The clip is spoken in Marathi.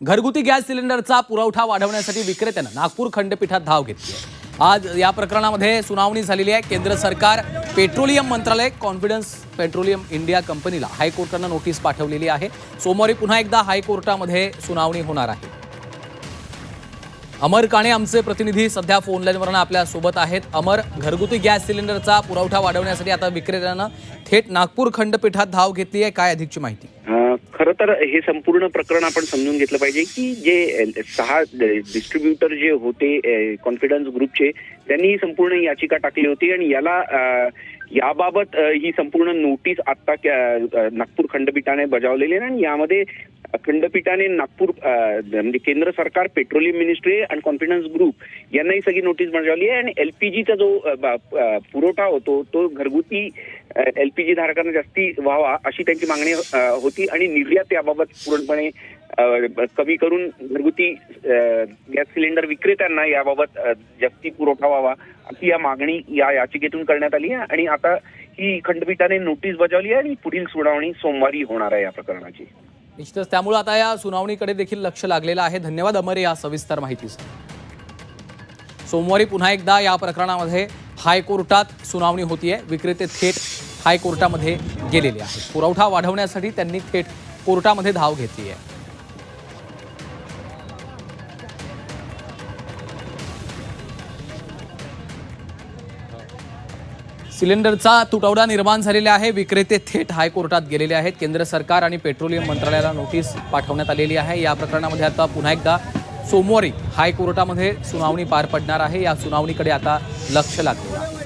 घरगुती गॅस सिलेंडरचा पुरवठा वाढवण्यासाठी विक्रेत्यानं नागपूर खंडपीठात धाव घेतली आहे। आज या प्रकरणामध्ये सुनावणी झालेली आहे। केंद्र सरकार पेट्रोलियम मंत्रालय कॉन्फिडन्स पेट्रोलियम इंडिया कंपनीला हायकोर्टानं नोटीस पाठवलेली आहे। सोमवारी पुन्हा एकदा हायकोर्टामध्ये सुनावणी होणार आहे। अमर काणे आमचे प्रतिनिधी सध्या फोन लाईनवरून आपल्या सोबत आहेत। अमर, घरगुती गॅस सिलेंडरचा पुरवठा वाढवण्यासाठी आता विक्रेत्यानं थेट नागपूर खंडपीठात धाव घेतली आहे। काय अधिकची माहिती? खरं तर हे संपूर्ण प्रकरण आपण समजून घेतलं पाहिजे की जे 6 डिस्ट्रीब्युटर जे होते कॉन्फिडन्स ग्रुपचे, त्यांनी ही संपूर्ण याचिका टाकली होती आणि याबाबत ही संपूर्ण नोटीस आता नागपूर खंडपीठाने बजावलेली आहे। आणि यामध्ये खंडपीठाने नागपूर म्हणजे केंद्र सरकार, पेट्रोलियम मिनिस्ट्री आणि कॉन्फिडन्स ग्रुप यांनाही सगळी नोटीस बजावली आहे। आणि एलपीजीचा जो पुरवठा होतो तो घरगुती एलपीजी धारकांना जास्ती व्हावा अशी त्यांची मागणी होती आणि निर्यात याबाबत पूर्णपणे कमी करून घरगुती गॅस सिलेंडर विक्रेत्यांना याबाबत जास्ती पुरवठा व्हावा अशी या मागणी या याचिकेतून करण्यात आली आहे। आणि आता ही खंडपीठाने नोटीस बजावली आहे आणि पुढील सुनावणी सोमवारी होणार आहे या प्रकरणाची। निश्चितच त्यामुळे आता या सुनावणीकडे देखील लक्ष लागलेलं आहे। धन्यवाद अमर या सविस्तर माहितीसाठी। सोमवारी पुन्हा एकदा या प्रकरणामध्ये हायकोर्टात सुनावणी होतीये। विक्रेते थेट हायकोर्टामध्ये गेलेले आहेत। पुरवठा वाढवण्यासाठी त्यांनी थेट कोर्टामध्ये धाव घेतली आहे। सिलेंडरचा तुटवडा निर्माण झालेला आहे। विक्रेते थेट हायकोर्टात गेलेले आहेत। केंद्र सरकार आणि पेट्रोलियम मंत्रालयाला नोटीस पाठवण्यात आलेली आहे। या प्रकरणामध्ये आता पुन्हा एकदा सोमवारी हायकोर्टामध्ये सुनावणी पार पडणार आहे। या सुनावणीकडे आता लक्ष लागले आहे।